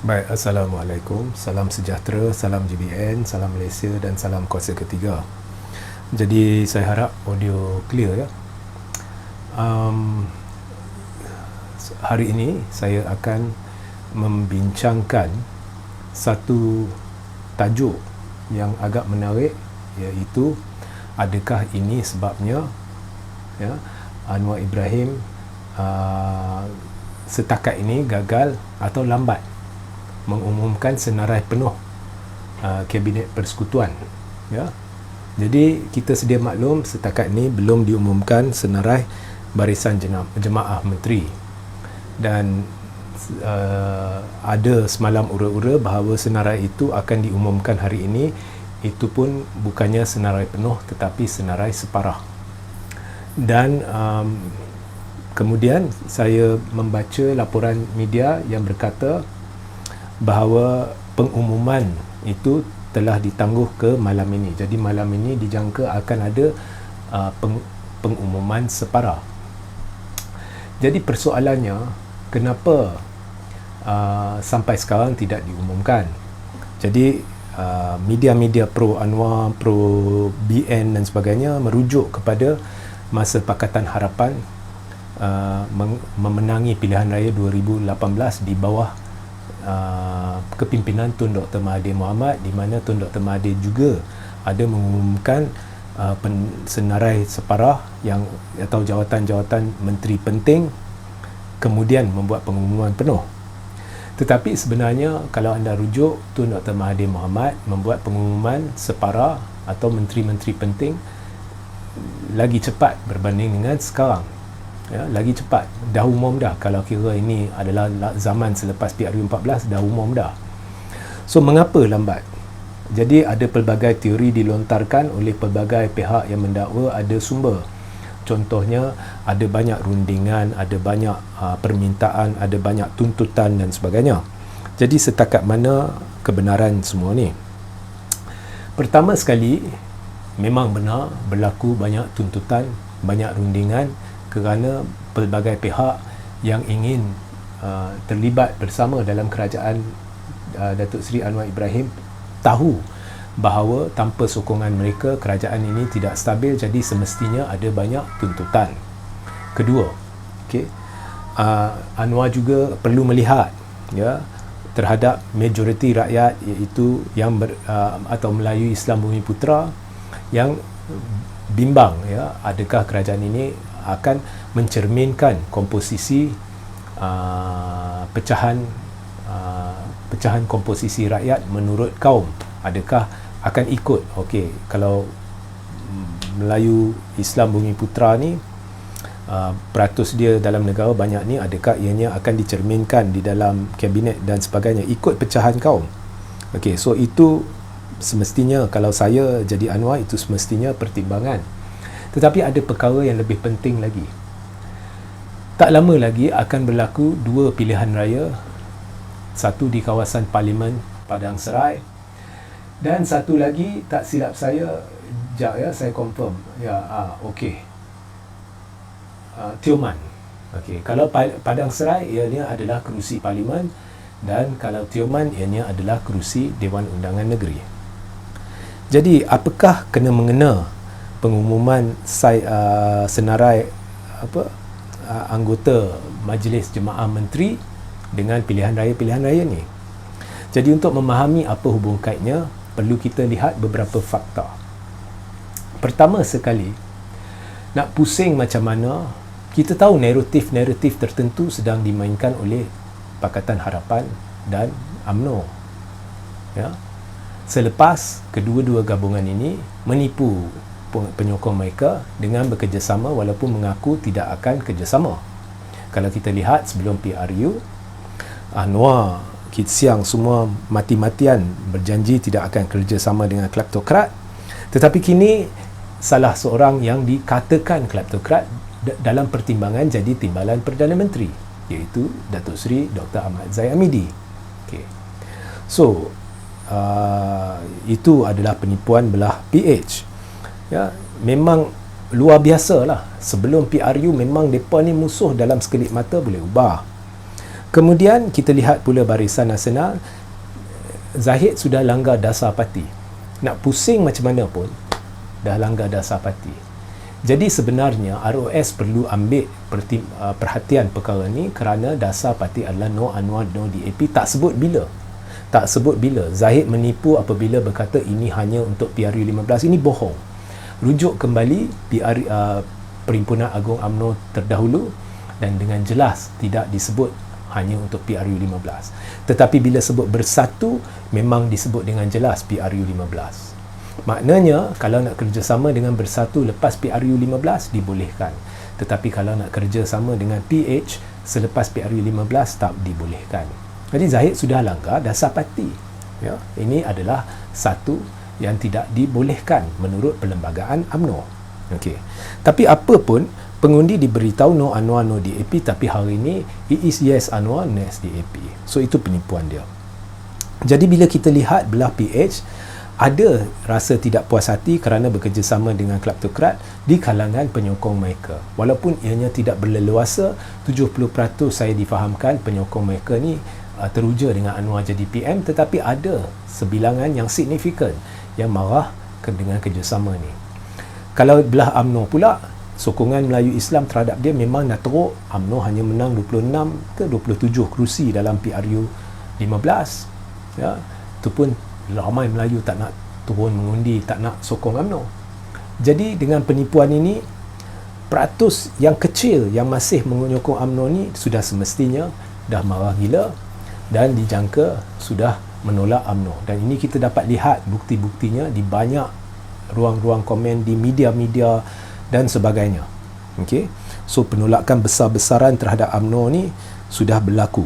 Baik, Assalamualaikum, salam sejahtera, salam GBN, salam Malaysia dan salam kuasa ketiga. Jadi saya harap audio clear ya. Um, Hari ini saya akan membincangkan satu tajuk yang agak menarik, iaitu adakah ini sebabnya ya, Anwar Ibrahim setakat ini gagal atau lambat mengumumkan senarai penuh Kabinet Persekutuan ya. Jadi kita sedia maklum setakat ini belum diumumkan senarai barisan jemaah menteri, dan ada semalam ura-ura bahawa senarai itu akan diumumkan hari ini. Itu pun bukannya senarai penuh tetapi senarai separah. Dan kemudian saya membaca laporan media yang berkata bahawa pengumuman itu telah ditangguh ke malam ini. Jadi malam ini dijangka akan ada pengumuman separah. Jadi persoalannya, kenapa sampai sekarang tidak diumumkan? Jadi media-media pro Anwar, pro BN dan sebagainya merujuk kepada masa Pakatan Harapan memenangi pilihan raya 2018 di bawah kepimpinan Tun Dr. Mahathir Mohamad, di mana Tun Dr. Mahathir juga ada mengumumkan senarai separah yang atau jawatan-jawatan menteri penting, kemudian membuat pengumuman penuh. Tetapi sebenarnya kalau anda rujuk, Tun Dr. Mahathir Mohamad membuat pengumuman separah atau menteri-menteri penting lagi cepat berbanding dengan sekarang. Ya, lagi cepat, dah umum dah. Kalau kira ini adalah zaman selepas PRU 14, dah umum dah. So mengapa lambat? Jadi ada pelbagai teori dilontarkan oleh pelbagai pihak yang mendakwa ada sumber. Contohnya ada banyak rundingan, ada banyak permintaan, ada banyak tuntutan dan sebagainya. Jadi setakat mana kebenaran semua ni? Pertama sekali, memang benar berlaku banyak tuntutan, banyak rundingan kerana pelbagai pihak yang ingin terlibat bersama dalam kerajaan Datuk Seri Anwar Ibrahim tahu bahawa tanpa sokongan mereka kerajaan ini tidak stabil, jadi semestinya ada banyak tuntutan. Kedua, Anwar juga perlu melihat ya terhadap majoriti rakyat, iaitu yang atau Melayu Islam Bumiputera yang bimbang ya, adakah kerajaan ini akan mencerminkan komposisi pecahan komposisi rakyat menurut kaum. Adakah akan ikut kalau Melayu Islam Bumiputera ni peratus dia dalam negara banyak ni, adakah ianya akan dicerminkan di dalam kabinet dan sebagainya ikut pecahan kaum. So itu semestinya, kalau saya jadi Anwar, itu semestinya pertimbangan. Tetapi ada perkara yang lebih penting lagi. Tak lama lagi akan berlaku dua pilihan raya, satu di kawasan Parlimen Padang Serai dan satu lagi, tak silap saya, saya confirm Tioman. Kalau Padang Serai ianya adalah kerusi Parlimen, dan kalau Tioman ianya adalah kerusi Dewan Undangan Negeri. Jadi apakah kena-mengena pengumuman senarai anggota Majlis Jemaah Menteri dengan pilihan raya ni? Jadi untuk memahami apa hubung kaitnya, perlu kita lihat beberapa fakta. Pertama sekali, nak pusing macam mana, kita tahu naratif tertentu sedang dimainkan oleh Pakatan Harapan dan UMNO ya, selepas kedua-dua gabungan ini menipu penyokong mereka dengan bekerjasama walaupun mengaku tidak akan kerjasama. Kalau kita lihat sebelum PRU, Anwar, Kit Siang semua mati-matian berjanji tidak akan kerjasama dengan kleptokrat, tetapi kini salah seorang yang dikatakan kleptokrat dalam pertimbangan jadi timbalan Perdana Menteri, iaitu Datuk Seri Dr. Ahmad Zahid Hamidi. So itu adalah penipuan belah PH. Ya, memang luar biasa lah. Sebelum PRU memang mereka ni musuh dalam sekelip mata boleh ubah. Kemudian kita lihat pula Barisan Nasional, Zahid sudah langgar dasar parti. Nak pusing macam mana pun, dah langgar dasar parti. Jadi sebenarnya ROS perlu ambil perhatian perkara ni, kerana dasar parti adalah no Anwar, no DAP. Tak sebut bila. Zahid menipu apabila berkata ini hanya untuk PRU 15. Ini bohong. Rujuk kembali Perhimpunan Agung UMNO terdahulu, dan dengan jelas tidak disebut hanya untuk PRU 15. Tetapi bila sebut bersatu, memang disebut dengan jelas PRU 15. Maknanya kalau nak kerjasama dengan bersatu lepas PRU 15 dibolehkan. Tetapi kalau nak kerjasama dengan PH selepas PRU 15 tak dibolehkan. Jadi Zahid sudah langgar dasar parti. Ya, ini adalah satu yang tidak dibolehkan menurut Perlembagaan UMNO. Okey. Tapi apa pun, pengundi diberitahu no Anwar, no DAP, tapi hari ini it is yes Anwar, yes DAP. So itu penipuan dia. Jadi bila kita lihat belah PH, ada rasa tidak puas hati kerana bekerjasama dengan kleptokrat di kalangan penyokong mereka. Walaupun ianya tidak berleluasa, 70% saya difahamkan penyokong mereka ni teruja dengan Anwar jadi PM, tetapi ada sebilangan yang signifikan yang marah dengan kerjasama ni. Kalau belah UMNO pula, sokongan Melayu Islam terhadap dia memang dah teruk. UMNO hanya menang 26 ke 27 kerusi dalam PRU 15. Ya, itu pun ramai Melayu tak nak turun mengundi, tak nak sokong UMNO. Jadi dengan penipuan ini, peratus yang kecil yang masih menyokong UMNO ni sudah semestinya dah marah gila dan dijangka sudah menolak UMNO. Dan ini kita dapat lihat bukti-buktinya di banyak ruang-ruang komen di media-media dan sebagainya. Okey. So penolakan besar-besaran terhadap UMNO ni sudah berlaku.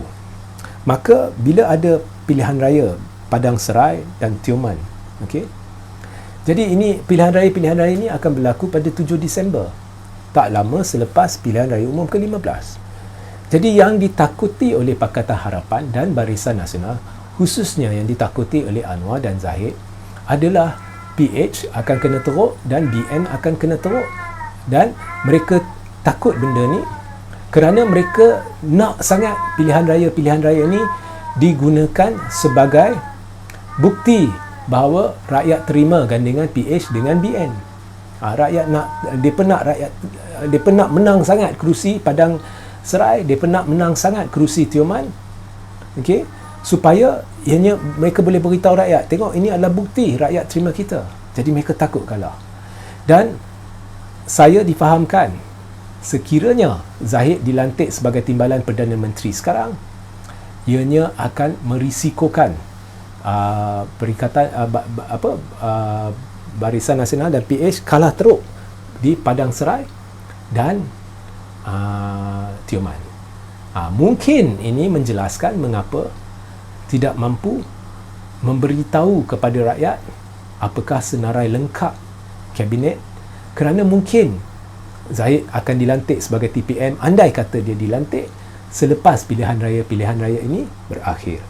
Maka bila ada pilihan raya Padang Serai dan Tioman, okey. Jadi ini pilihan raya ini akan berlaku pada 7 Disember. Tak lama selepas pilihan raya umum ke-15. Jadi yang ditakuti oleh Pakatan Harapan dan Barisan Nasional, khususnya yang ditakuti oleh Anwar dan Zahid, adalah PH akan kena teruk dan BN akan kena teruk. Dan mereka takut benda ni kerana mereka nak sangat pilihan raya ni digunakan sebagai bukti bahawa rakyat terima gandingan PH dengan BN. Dia nak menang sangat kerusi Padang Serai, dia nak menang sangat kerusi Tioman. Okey, supaya ianya mereka boleh beritahu rakyat, tengok ini adalah bukti rakyat terima kita. Jadi mereka takut kalah. Dan saya difahamkan sekiranya Zahid dilantik sebagai timbalan Perdana Menteri sekarang, ianya akan merisikokan Barisan Nasional dan PH kalah teruk di Padang Serai dan Tioman. Mungkin ini menjelaskan mengapa tidak mampu memberitahu kepada rakyat apakah senarai lengkap kabinet, kerana mungkin Zahid akan dilantik sebagai TPM, andai kata dia dilantik selepas pilihan raya ini berakhir.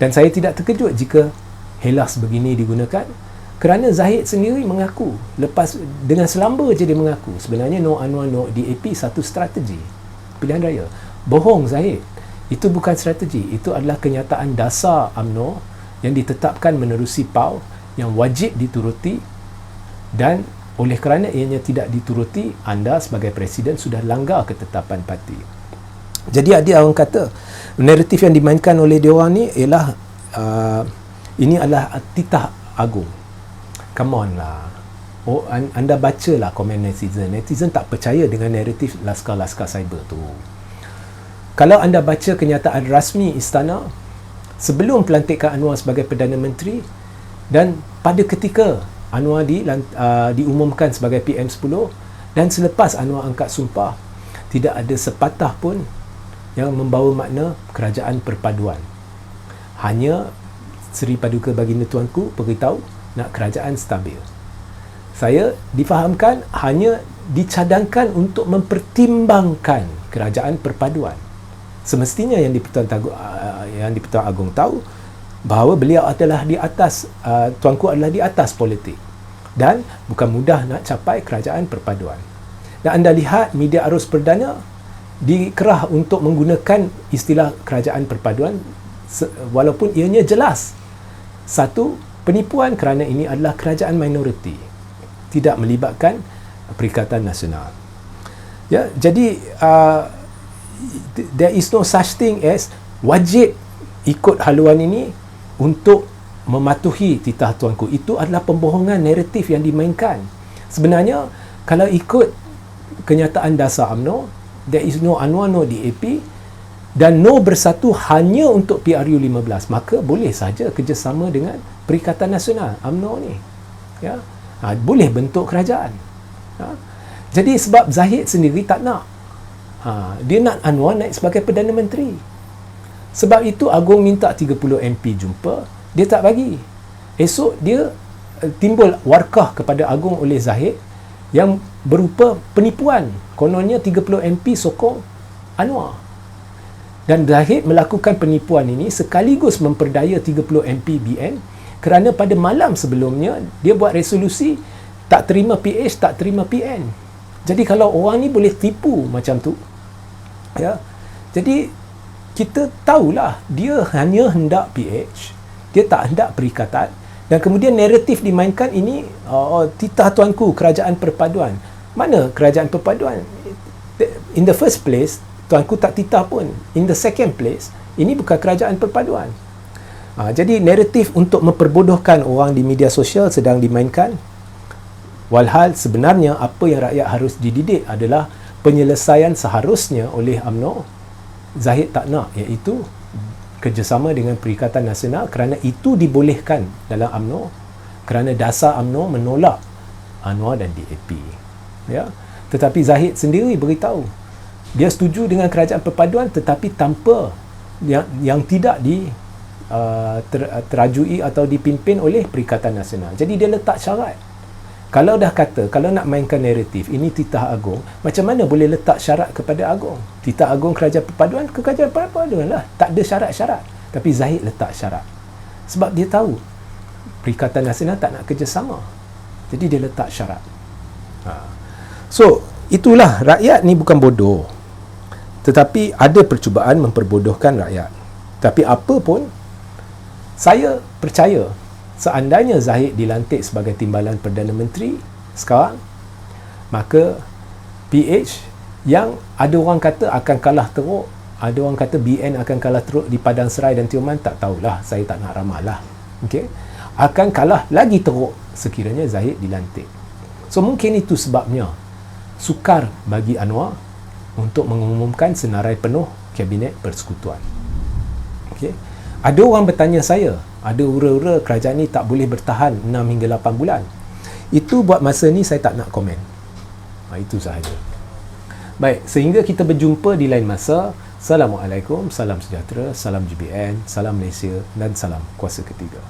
Dan saya tidak terkejut jika helas begini digunakan, kerana Zahid sendiri mengaku lepas dengan selamba je dia mengaku sebenarnya no Anwar, no DAP satu strategi pilihan raya. Bohong Zahid. Itu bukan strategi, itu adalah kenyataan dasar UMNO yang ditetapkan menerusi PAU yang wajib dituruti, dan oleh kerana ianya tidak dituruti, anda sebagai presiden sudah langgar ketetapan parti. Jadi ada orang kata naratif yang dimainkan oleh diorang ni ialah ini adalah titah agung. Come on lah. Anda bacalah komen netizen tak percaya dengan naratif laskar-laskar cyber tu. Kalau anda baca kenyataan rasmi istana sebelum pelantikan Anwar sebagai Perdana Menteri, dan pada ketika Anwar diumumkan sebagai PM10 dan selepas Anwar angkat sumpah, tidak ada sepatah pun yang membawa makna kerajaan perpaduan. Hanya Seri Paduka Baginda Tuanku beritahu nak kerajaan stabil. Saya difahamkan hanya dicadangkan untuk mempertimbangkan kerajaan perpaduan. Semestinya yang di-Pertuan Agong tahu bahawa beliau adalah di atas, Tuanku adalah di atas politik, dan bukan mudah nak capai kerajaan perpaduan. Dan anda lihat media arus perdana dikerah untuk menggunakan istilah kerajaan perpaduan walaupun ianya jelas satu penipuan kerana ini adalah kerajaan minoriti, tidak melibatkan Perikatan Nasional. Ya, jadi there is no such thing as wajib ikut haluan ini untuk mematuhi titah tuanku. Itu adalah pembohongan naratif yang dimainkan. Sebenarnya kalau ikut kenyataan dasar UMNO, there is no UNWA, no DAP, dan no bersatu hanya untuk PRU 15, maka boleh saja kerjasama dengan Perikatan Nasional UMNO ni, ya, boleh bentuk kerajaan. Jadi sebab Zahid sendiri tak nak, dia nak Anwar naik sebagai Perdana Menteri. Sebab itu Agong minta 30 MP jumpa, dia tak bagi. Esok dia timbul warkah kepada Agong oleh Zahid yang berupa penipuan. Kononnya 30 MP sokong Anwar. Dan Zahid melakukan penipuan ini sekaligus memperdaya 30 MP BN kerana pada malam sebelumnya dia buat resolusi tak terima PH, tak terima PN. Jadi kalau orang ni boleh tipu macam tu, ya. Jadi kita tahulah dia hanya hendak PH, dia tak hendak perikatan, dan kemudian naratif dimainkan ini, titah tuanku kerajaan perpaduan. Mana kerajaan perpaduan? In the first place, tuanku tak titah pun. In the second place, ini bukan kerajaan perpaduan. Jadi naratif untuk memperbodohkan orang di media sosial sedang dimainkan. Walhal sebenarnya apa yang rakyat harus dididik adalah penyelesaian seharusnya oleh UMNO. Zahid tak nak, iaitu kerjasama dengan Perikatan Nasional kerana itu dibolehkan dalam UMNO, kerana dasar UMNO menolak Anwar dan DAP. Ya. Tetapi Zahid sendiri beritahu dia setuju dengan kerajaan perpaduan tetapi tanpa yang tidak terajui atau dipimpin oleh Perikatan Nasional. Jadi dia letak syarat. Kalau dah kata, kalau nak mainkan naratif, ini titah Agong, macam mana boleh letak syarat kepada Agong? Titah Agong kerajaan perpaduan, ke kerajaan perpaduan lah. Tak ada syarat-syarat. Tapi Zahid letak syarat. Sebab dia tahu, Perikatan Nasional tak nak kerjasama. Jadi dia letak syarat. So, itulah, rakyat ni bukan bodoh. Tetapi ada percubaan memperbodohkan rakyat. Tapi apa pun, saya percaya, seandainya Zahid dilantik sebagai timbalan Perdana Menteri sekarang, maka PH yang ada orang kata akan kalah teruk, ada orang kata BN akan kalah teruk di Padang Serai dan Tioman, tak tahulah, saya tak nak ramal lah. Okay? Akan kalah lagi teruk sekiranya Zahid dilantik. So mungkin itu sebabnya sukar bagi Anwar untuk mengumumkan senarai penuh Kabinet Persekutuan. Okay? Ada orang bertanya saya, ada ura-ura kerajaan ni tak boleh bertahan 6 hingga 8 bulan. Itu buat masa ni saya tak nak komen. Itu sahaja. Baik, sehingga kita berjumpa di lain masa. Assalamualaikum, salam sejahtera, salam GBN, salam Malaysia dan salam kuasa ketiga.